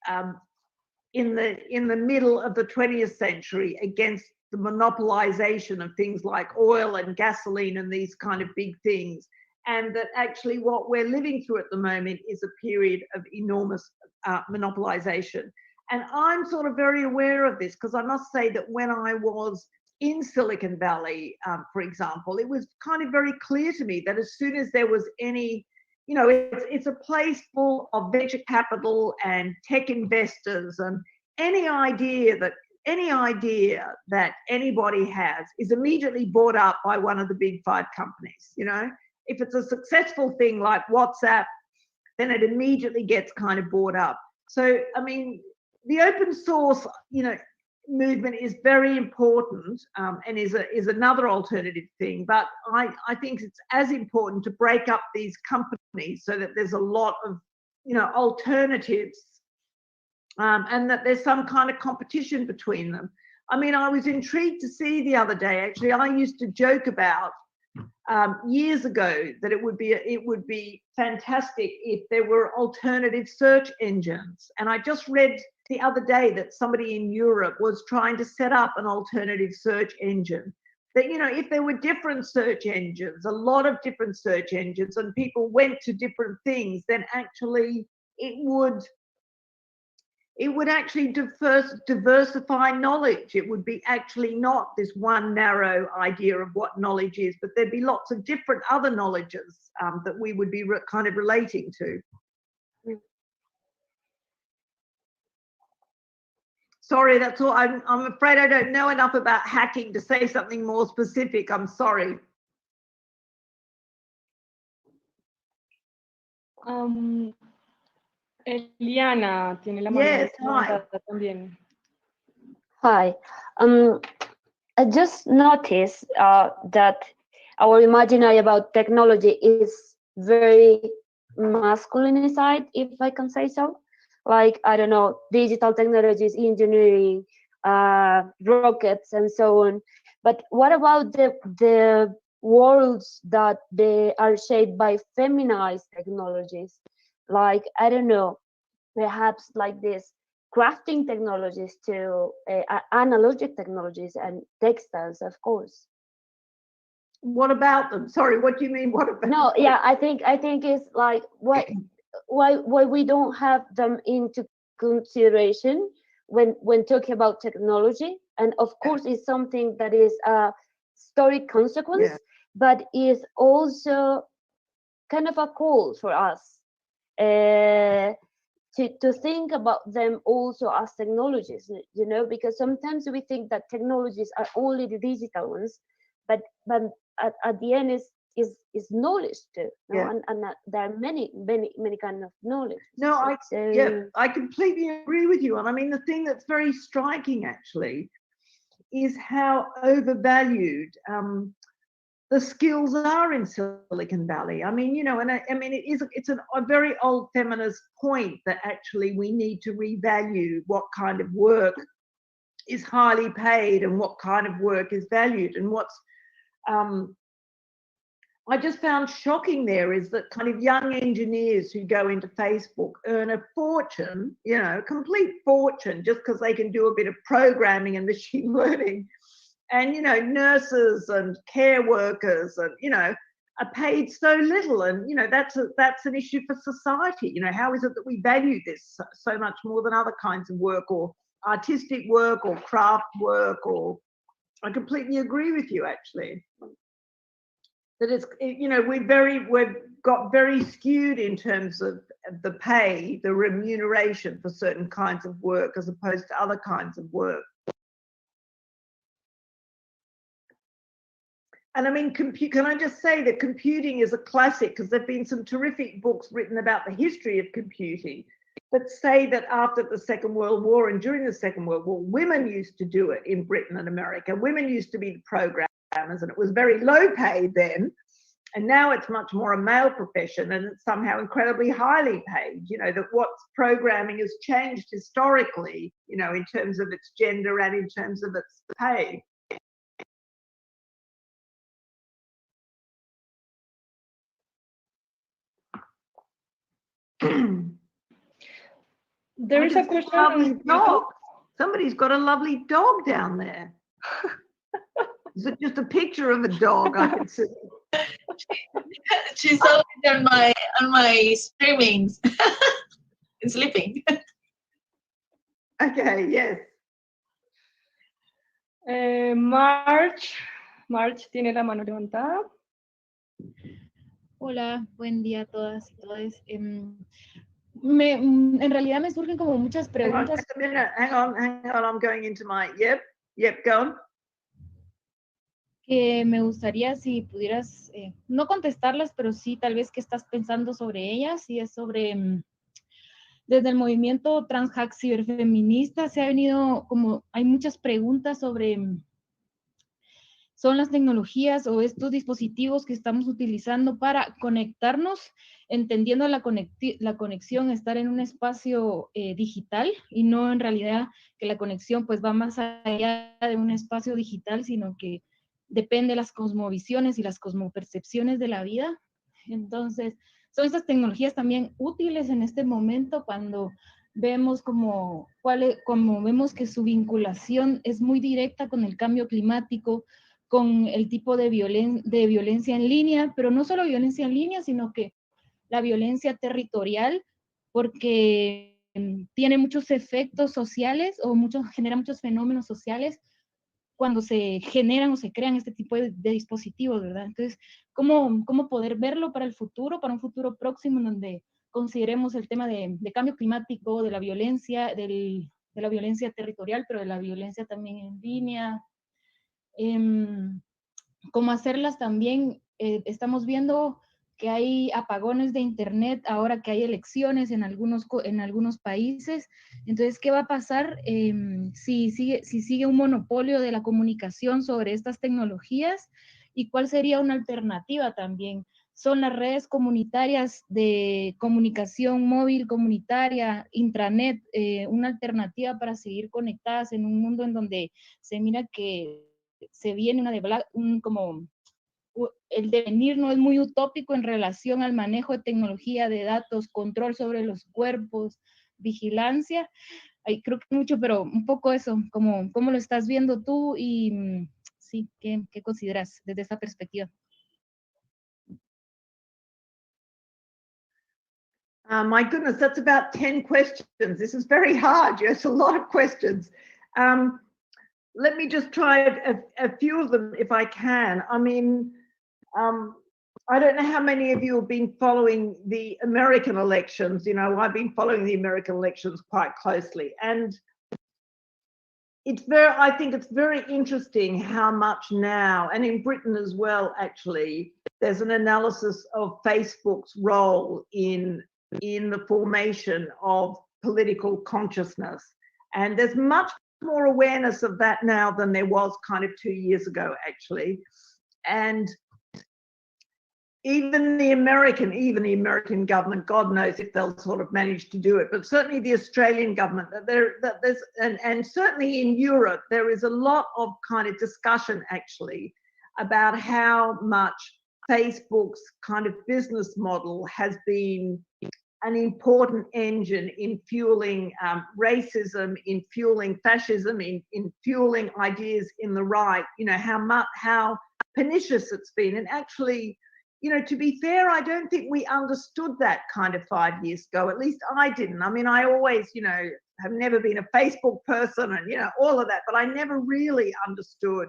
in the middle of the 20th century against the monopolization of things like oil and gasoline and these kind of big things, and that actually what we're living through at the moment is a period of enormous monopolization. And I'm sort of very aware of this, because I must say that when I was in Silicon Valley, for example, it was kind of very clear to me that as soon as there was any, it's a place full of venture capital and tech investors, and any idea that anybody has is immediately bought up by one of the big 5 companies. If it's a successful thing like WhatsApp, then it immediately gets kind of bought up. So, I mean, the open source, movement is very important, and is another alternative thing. But I think it's as important to break up these companies so that there's a lot of, alternatives, and that there's some kind of competition between them. I mean, I was intrigued to see the other day, actually, I used to joke about years ago that it would be fantastic if there were alternative search engines. And I just read the other day that somebody in Europe was trying to set up an alternative search engine. That, if there were different search engines, a lot of different search engines, and people went to different things, then actually it would actually diversify knowledge. It would be actually not this one narrow idea of what knowledge is, but there'd be lots of different other knowledges that we would be kind of relating to. Sorry, that's all. I'm afraid I don't know enough about hacking to say something more specific. I'm sorry. Eliana tiene la mano. Yes, hi. También. Hi. I just noticed that our imaginary about technology is very masculinized, if I can say so. Like, I don't know, digital technologies, engineering, rockets, and so on. But what about the worlds that they are shaped by feminized technologies? Like, I don't know, perhaps like this crafting technologies to analogic technologies and textiles, of course. What about them? Sorry, what do you mean? What about? No, yeah, I think it's like why we don't have them into consideration when talking about technology. And of course, it's something that is a historic consequence, but is also kind of a call for us to think about them also as technologies, because sometimes we think that technologies are only the digital ones, but at the end is knowledge too, and there are many kind of knowledge. No, I completely agree with you. And I mean, the thing that's very striking actually is how overvalued the skills are in Silicon Valley. I mean, it's a very old feminist point that actually we need to revalue what kind of work is highly paid and what kind of work is valued. And what's I just found shocking there is that kind of young engineers who go into Facebook earn a fortune, a complete fortune, just because they can do a bit of programming and machine learning. And, nurses and care workers and, are paid so little. And, that's an issue for society. How is it that we value this so much more than other kinds of work, or artistic work, or craft work? Or I completely agree with you, actually. That it's, we've got very skewed in terms of the pay, the remuneration for certain kinds of work as opposed to other kinds of work. And I mean, can I just say that computing is a classic, because there've been some terrific books written about the history of computing that say that after the Second World War and during the Second World War, women used to do it in Britain and America. Women used to be the programmers, and it was very low paid then. And now it's much more a male profession, and it's somehow incredibly highly paid. That what's programming has changed historically, in terms of its gender and in terms of its pay. There is a question Lovely on dog. YouTube. Somebody's got a lovely dog down there. Is it just a picture of a dog I can see? She's always on my streamings. Sleeping. Okay, yes. March tiene la mano levantada. Hola, buen día a todas y todos. En realidad me surgen como muchas Hang on, preguntas. just a minute. Hang on. I'm going into my, yep, go on. Que me gustaría si pudieras, no contestarlas, pero sí tal vez qué estás pensando sobre ellas, y es sobre, desde el movimiento transhack ciberfeminista se ha venido como, hay muchas preguntas sobre, son las tecnologías o estos dispositivos que estamos utilizando para conectarnos, entendiendo la conexión, estar en un espacio digital, y no en realidad que la conexión pues va más allá de un espacio digital, sino que depende de las cosmovisiones y las cosmopercepciones de la vida. Entonces, son estas tecnologías también útiles en este momento cuando vemos como vemos que su vinculación es muy directa con el cambio climático, con el tipo de violencia en línea, pero no solo violencia en línea, sino que la violencia territorial, porque tiene muchos efectos sociales o genera muchos fenómenos sociales cuando se generan o se crean este tipo de dispositivos, ¿verdad? Entonces, ¿cómo poder verlo para el futuro, para un futuro próximo en donde consideremos el tema de cambio climático, de la violencia, de la violencia territorial, pero de la violencia también en línea? Cómo hacerlas también, estamos viendo que hay apagones de internet ahora que hay elecciones en algunos países. Entonces, ¿qué va a pasar si sigue un monopolio de la comunicación sobre estas tecnologías? ¿Y cuál sería una alternativa también? Son las redes comunitarias de comunicación móvil comunitaria, intranet, una alternativa para seguir conectadas en un mundo en donde se mira que se viene el devenir no es muy utópico en relación al manejo de tecnología, de datos, control sobre los cuerpos, vigilancia. Hay, creo que mucho, pero un poco eso, ¿cómo lo estás viendo tú? Y sí, ¿qué consideras desde esa perspectiva? My goodness, that's about 10 questions. This is very hard. Yes, a lot of questions. Let me just try a few of them if I can. I mean, I don't know how many of you have been following the American elections. You know, I've been following the American elections quite closely, and I think it's very interesting how much now, and in Britain as well, actually, there's an analysis of Facebook's role in the formation of political consciousness. And there's much more awareness of that now than there was kind of 2 years ago, actually. And even the American government, God knows if they'll sort of manage to do it, but certainly the Australian government, and certainly in Europe, there is a lot of kind of discussion actually about how much Facebook's kind of business model has been an important engine in fueling racism, in fueling fascism, in fueling ideas in the right, you know, how pernicious it's been. And actually, you know, to be fair, I don't think we understood that kind of 5 years ago. At least I didn't. I mean, I always, you know, have never been a Facebook person and, you know, all of that, but I never really understood.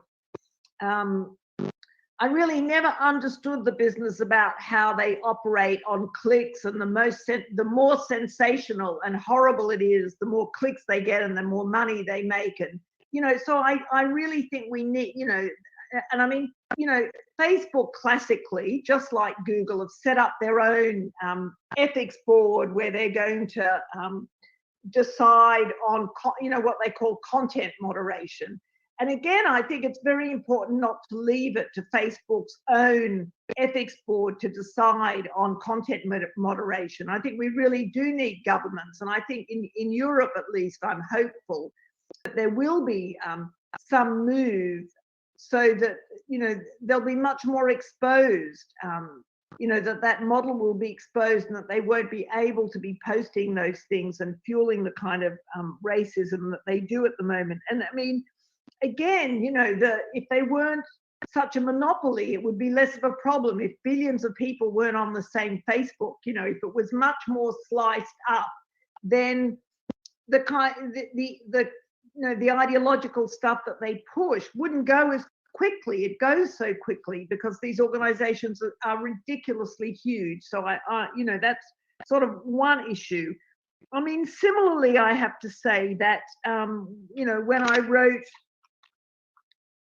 I really never understood the business about how they operate on clicks, and the more sensational and horrible it is, the more clicks they get and the more money they make. And, you know, so I really think we need, you know, and I mean, you know, Facebook classically, just like Google, have set up their own ethics board where they're going to decide on, you know, what they call content moderation. And again, I think it's very important not to leave it to Facebook's own ethics board to decide on content moderation. I think we really do need governments. And I think in Europe, at least, I'm hopeful that there will be some move so that, you know, they'll be much more exposed you know, that model will be exposed and that they won't be able to be posting those things and fueling the kind of racism that they do at the moment. And I mean, again, you know, if they weren't such a monopoly, it would be less of a problem. If billions of people weren't on the same Facebook, you know, if it was much more sliced up, then the ideological stuff that they push wouldn't go as quickly. It goes so quickly because these organizations are ridiculously huge. So you know, that's sort of one issue. I mean, similarly, I have to say that, you know, when I wrote,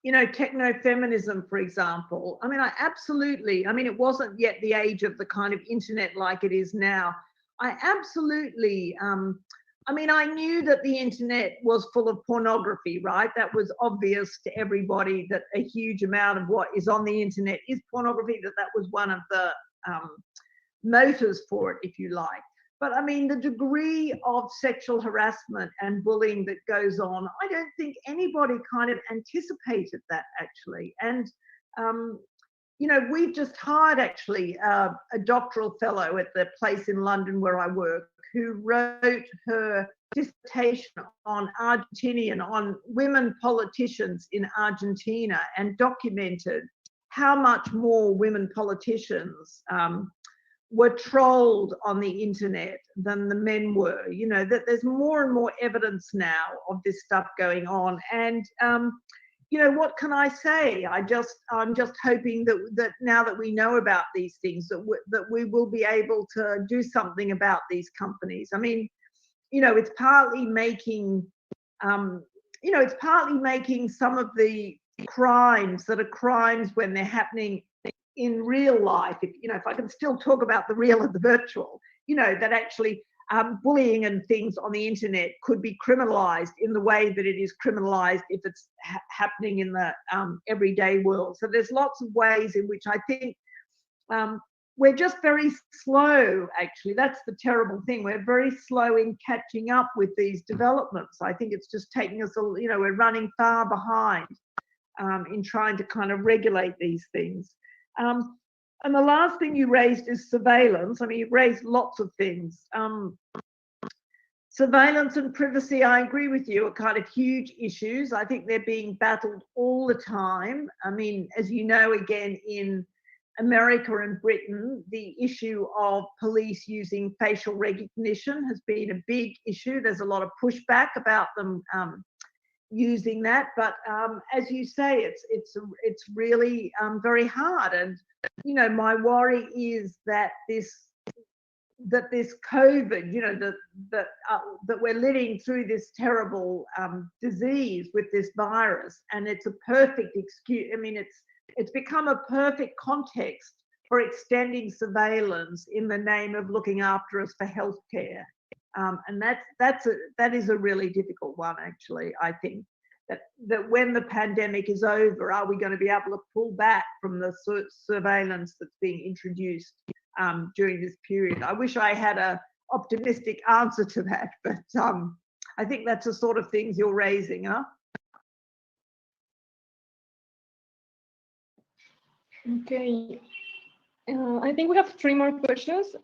you know, technofeminism, for example, I mean, I mean, it wasn't yet the age of the kind of internet like it is now. I absolutely, I mean, I knew that the internet was full of pornography, right? That was obvious to everybody, that a huge amount of what is on the internet is pornography, that was one of the motives for it, if you like. But I mean, the degree of sexual harassment and bullying that goes on, I don't think anybody kind of anticipated that, actually. And, you know, we've just hired actually a doctoral fellow at the place in London where I work, who wrote her dissertation on Argentinian, on women politicians in Argentina, and documented how much more women politicians were trolled on the internet than the men were. You know, that there's more and more evidence now of this stuff going on. And, you know, what can I say? I'm just hoping that now that we know about these things, that we will be able to do something about these companies. I mean, you know, it's partly making, you know, it's partly making some of the crimes that are crimes when they're happening in real life, you know, if I can still talk about the real and the virtual, you know, that actually bullying and things on the internet could be criminalized in the way that it is criminalized if it's happening in the everyday world. So there's lots of ways in which I think we're just very slow, actually. That's the terrible thing. We're very slow in catching up with these developments. I think it's just taking us, you know, we're running far behind in trying to kind of regulate these things. And the last thing you raised is surveillance. I mean, you've raised lots of things. Surveillance and privacy, I agree with you, are kind of huge issues. I think they're being battled all the time. I mean, as you know, again, in America and Britain, the issue of police using facial recognition has been a big issue. There's a lot of pushback about them using that, but as you say, it's really very hard. And you know, my worry is that this COVID, you know, that we're living through this terrible disease with this virus, and it's a perfect excuse. I mean, it's become a perfect context for extending surveillance in the name of looking after us for healthcare. And that is a really difficult one, actually. I think that when the pandemic is over, are we going to be able to pull back from the surveillance that's being introduced during this period? I wish I had an optimistic answer to that, but I think that's the sort of things you're raising, huh? Okay. I think we have 3 more questions.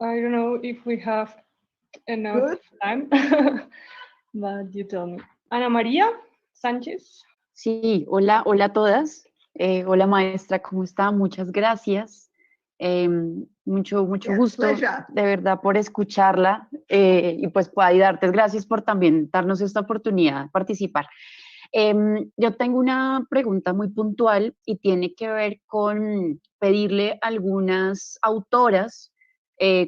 I don't know if we have enough time, but you tell me. Ana María Sánchez. Sí, hola, hola a todas. Hola maestra, ¿cómo está? Muchas gracias. Mucho gusto, Pleasure. de verdad, por escucharla y pues pueda darte gracias por también darnos esta oportunidad de participar. Yo tengo una pregunta muy puntual y tiene que ver con pedirle a algunas autoras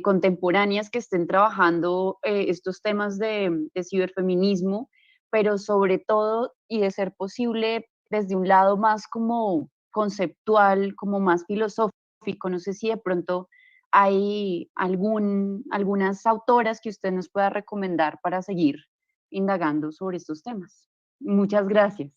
contemporáneas que estén trabajando estos temas de ciberfeminismo, pero sobre todo, y de ser posible, desde un lado más como conceptual, como más filosófico. No sé si de pronto hay algunas autoras que usted nos pueda recomendar para seguir indagando sobre estos temas. Muchas gracias.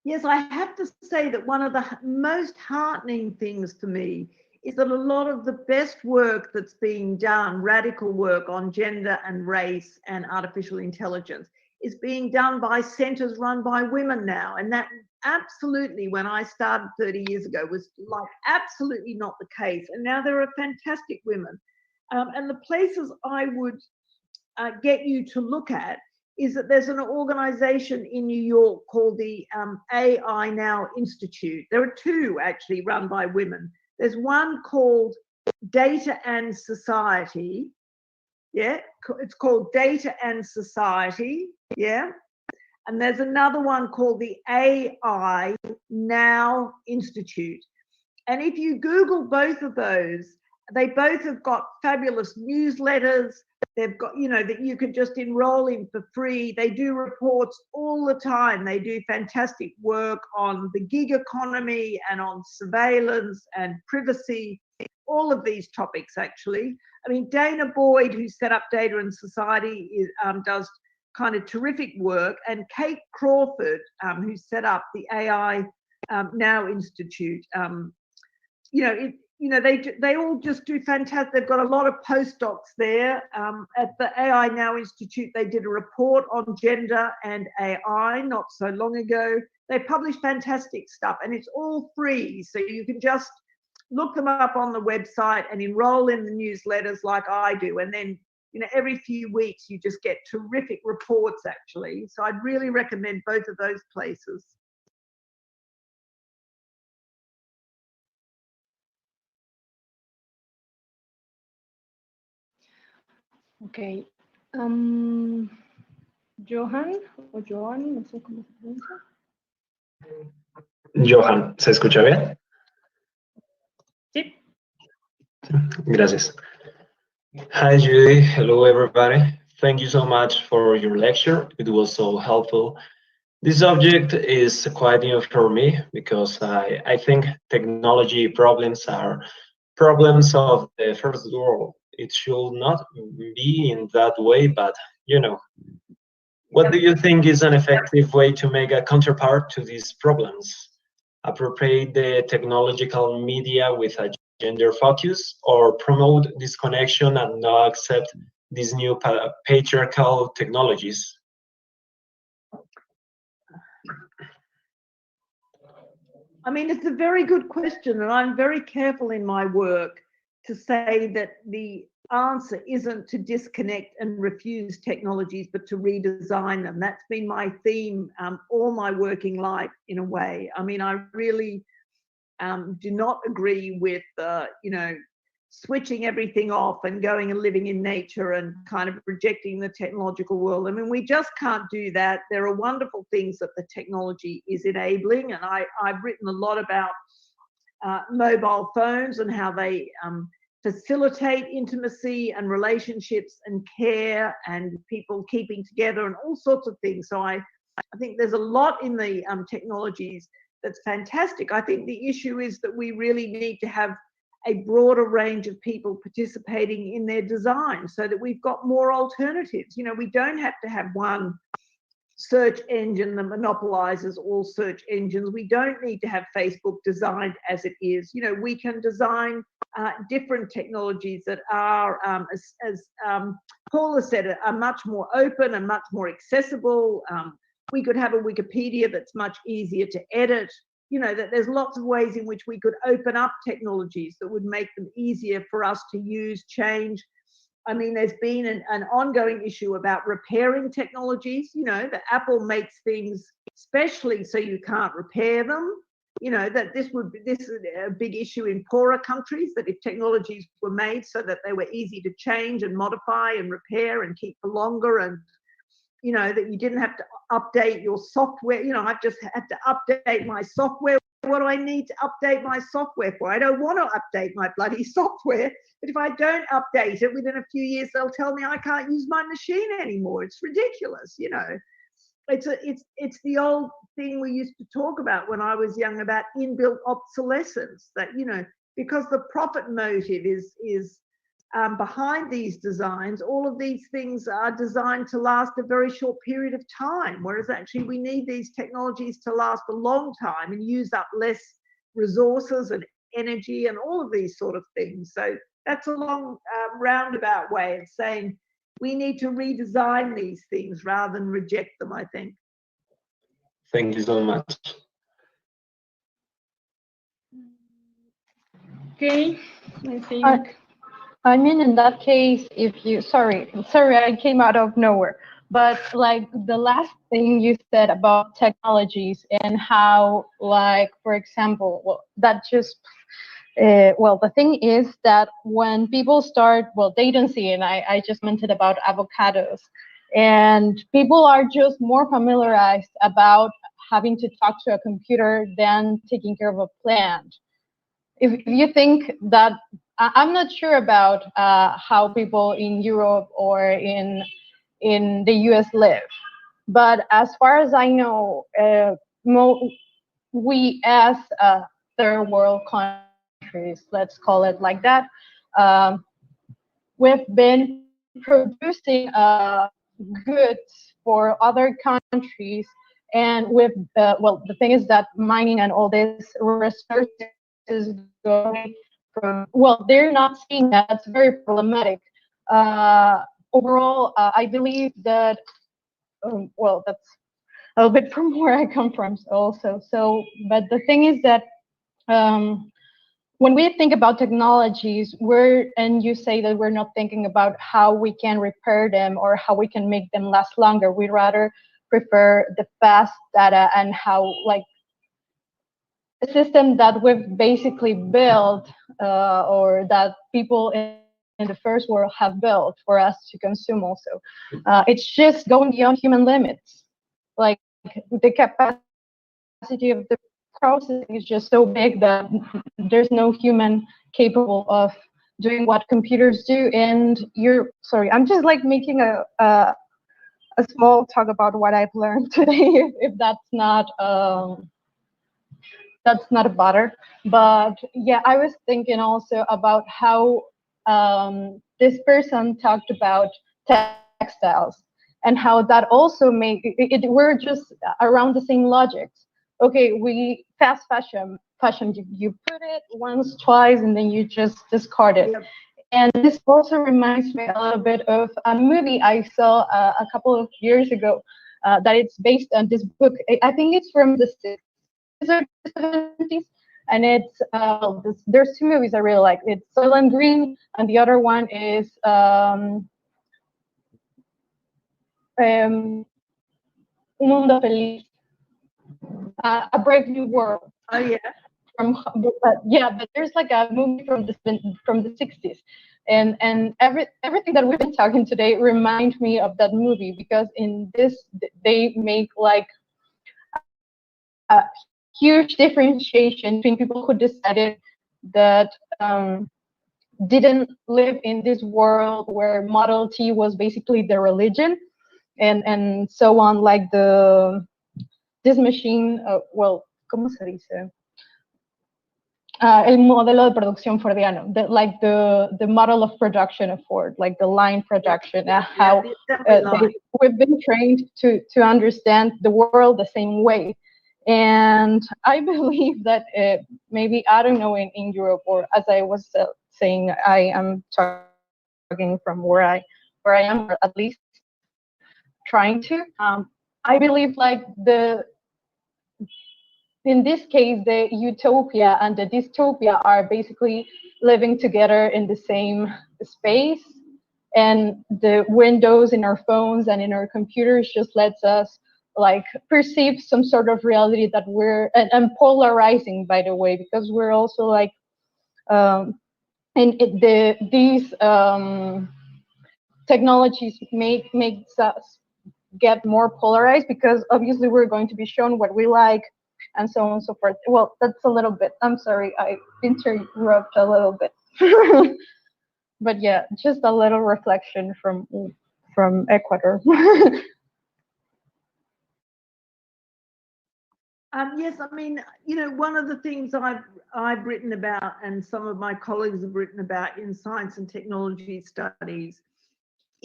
Yes, I have to say that one of the most heartening things to me is that a lot of the best work that's being done, radical work on gender and race and artificial intelligence, is being done by centers run by women now. And that absolutely, when I started 30 years ago, was like absolutely not the case. And now there are fantastic women. And the places I would get you to look at is that there's an organization in New York called the AI Now Institute. There are two actually run by women. There's one called Data and Society. Yeah, it's called Data and Society. Yeah. And there's another one called the AI Now Institute. And if you Google both of those, they both have got fabulous newsletters. They've got, you know, that you could just enroll in for free. They do reports all the time. They do fantastic work on the gig economy and on surveillance and privacy, all of these topics, actually. I mean, Dana Boyd, who set up Data and Society, does kind of terrific work. And Kate Crawford, who set up the AI Now Institute, they all just do fantastic. They've got a lot of postdocs there. At the AI Now Institute, they did a report on gender and AI not so long ago. They publish fantastic stuff, and it's all free. So you can just look them up on the website and enroll in the newsletters like I do. And then, you know, every few weeks you just get terrific reports, actually. So I'd really recommend both of those places. Okay. Johan o Joan, no sé cómo se pronuncia. Johan, ¿se escucha bien? Sí. Gracias. Hi, Judy. Hello, everybody. Thank you so much for your lecture. It was so helpful. This subject is quite new for me because I think technology problems are problems of the first world. It should not be in that way, but, you know, what do you think is an effective way to make a counterpart to these problems? Appropriate the technological media with a gender focus, or promote disconnection and not accept these new patriarchal technologies? I mean, it's a very good question, and I'm very careful in my work to say that the answer isn't to disconnect and refuse technologies, but to redesign them. That's been my theme all my working life, in a way. I mean, I really do not agree with, switching everything off and going and living in nature and kind of rejecting the technological world. I mean, we just can't do that. There are wonderful things that the technology is enabling, and I've written a lot about mobile phones and how they facilitate intimacy and relationships and care and people keeping together and all sorts of things. So I think there's a lot in the technologies that's fantastic. I think the issue is that we really need to have a broader range of people participating in their design so that we've got more alternatives. You know, we don't have to have one search engine that monopolizes all search engines. We don't need to have Facebook designed as it is. You know, we can design different technologies that are, as Paula said, are much more open and much more accessible. We could have a Wikipedia that's much easier to edit. You know, that there's lots of ways in which we could open up technologies that would make them easier for us to use, change. I mean, there's been an ongoing issue about repairing technologies. You know, that Apple makes things specially so you can't repair them. You know, that this is a big issue in poorer countries, that if technologies were made so that they were easy to change and modify and repair and keep for longer, and, you know, that you didn't have to update your software. You know, I've just had to update my software. What do I need to update my software for? I don't want to update my bloody software. But if I don't update it, within a few years, they'll tell me I can't use my machine anymore. It's ridiculous, you know. It's the old thing we used to talk about when I was young about inbuilt obsolescence, that, you know, because the profit motive is behind these designs, all of these things are designed to last a very short period of time, whereas actually we need these technologies to last a long time and use up less resources and energy and all of these sort of things. So that's a long roundabout way of saying we need to redesign these things rather than reject them, I think. Thank you so much. Okay, I think. I mean, in that case, if you, sorry, I came out of nowhere, but like the last thing you said about technologies and how, like, for example, well, that just, well, the thing is that when people start, well, they don't see, and I just mentioned about avocados, and people are just more familiarized about having to talk to a computer than taking care of a plant. If you think that, I'm not sure about how people in Europe or in the US live, but as far as I know, we as third world countries, let's call it like that, we've been producing goods for other countries, and with well, the thing is that mining and all this research is going from, well, they're not seeing that. That's very problematic. Overall, I believe that, well, that's a little bit from where I come from also. So, but the thing is that when we think about technologies, and you say that we're not thinking about how we can repair them or how we can make them last longer. We rather prefer the fast data and how, like, a system that we've basically built or that people in the first world have built for us to consume also. It's just going beyond human limits. Like, the capacity of the processing is just so big that there's no human capable of doing what computers do. And sorry, I'm just like making a small talk about what I've learned today, if that's not a bother. But yeah, I was thinking also about how this person talked about textiles and how that also we're just around the same logics. Okay, we fast fashion, you put it once, twice, and then you just discard it. Yep. And this also reminds me a little bit of a movie I saw a couple of years ago that it's based on this book. I think it's from the 60s or 70s, and it's there's two movies I really like. It's Soylent Green, and the other one is Un Mundo Feliz, A Brave New World. Oh yeah. Yeah, but there's like a movie from the 60s, and everything that we've been talking today reminds me of that movie, because in this they make like a huge differentiation between people who decided that didn't live in this world where Model T was basically the religion, and so on, like this machine, well, ¿cómo se dice? El modelo de producción fordiano, like the model of production of Ford, like the line production, how we've been trained to understand the world the same way. And I believe that maybe, I don't know, in Europe, or as I was saying, I am talking from where I am, or at least trying to. I believe like in this case, the utopia and the dystopia are basically living together in the same space, and the windows in our phones and in our computers just lets us like perceive some sort of reality that we're and polarizing, by the way, because we're also like these technologies makes us get more polarized, because obviously we're going to be shown what we like, and so on and so forth. Well, that's a little bit, I'm sorry, I interrupt a little bit. But yeah, just a little reflection from Ecuador. Yes, I mean, you know, one of the things I've written about, and some of my colleagues have written about in science and technology studies,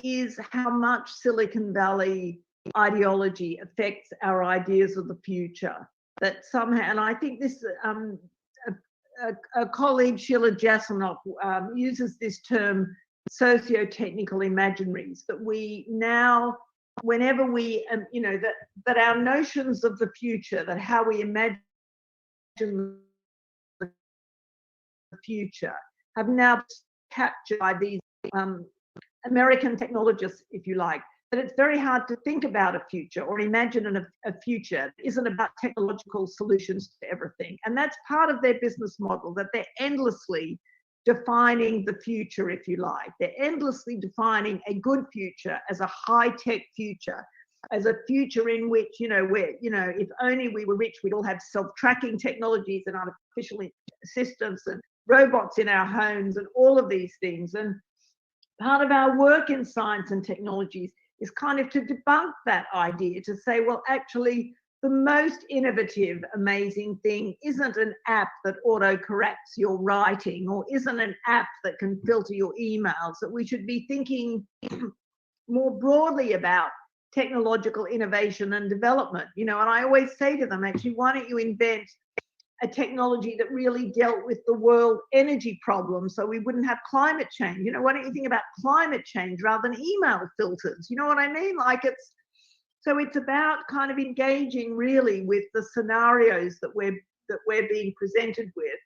is how much Silicon Valley ideology affects our ideas of the future. That somehow, and I think this, a colleague, Sheila Jasanoff, uses this term socio-technical imaginaries, that we now, whenever we, you know, that our notions of the future, that how we imagine the future, have now captured by these American technologists, if you like, that it's very hard to think about a future or imagine a future that isn't about technological solutions to everything. And that's part of their business model, that they're endlessly defining the future, if you like. They're endlessly defining a good future as a high-tech future, as a future in which, you know, where, you know, if only we were rich, we'd all have self-tracking technologies and artificial assistants and robots in our homes and all of these things. And part of our work in science and technologies is kind of to debunk that idea, to say, well, actually, the most innovative, amazing thing isn't an app that auto-corrects your writing, or isn't an app that can filter your emails, that we should be thinking more broadly about technological innovation and development. You know, and I always say to them, actually, why don't you invent a technology that really dealt with the world energy problem so we wouldn't have climate change? You know, why don't you think about climate change rather than email filters? You know what I mean? Like, it's, so it's about kind of engaging really with the scenarios that we're being presented with,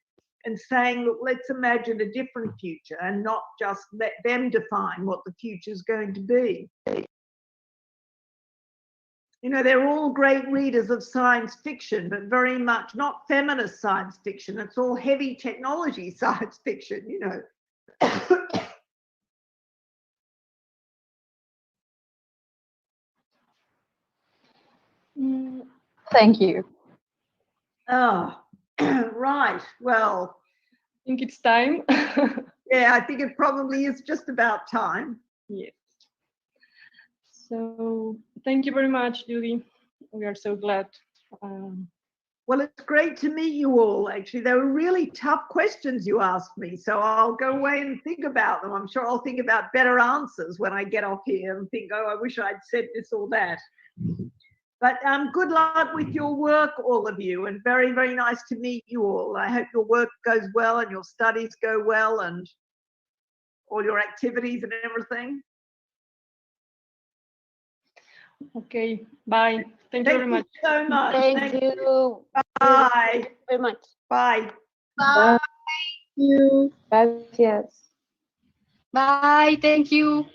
and saying, look, let's imagine a different future and not just let them define what the future is going to be. You know, they're all great readers of science fiction, but very much not feminist science fiction. It's all heavy technology science fiction, you know. Thank you. Oh, right. Well, I think it's time. yeah, I think it probably is just about time. Yes. So thank you very much, Judy. We are so glad. Well, it's great to meet you all, actually. They were really tough questions you asked me, so I'll go away and think about them. I'm sure I'll think about better answers when I get off here and think, oh, I wish I'd said this or that. But good luck with your work, all of you, and very, very nice to meet you all. I hope your work goes well and your studies go well and all your activities and everything. Okay, bye. Thank you very much. Thank you so much. Thank you. Bye. Thank you very much. Bye. Bye. Gracias. Bye. Thank you.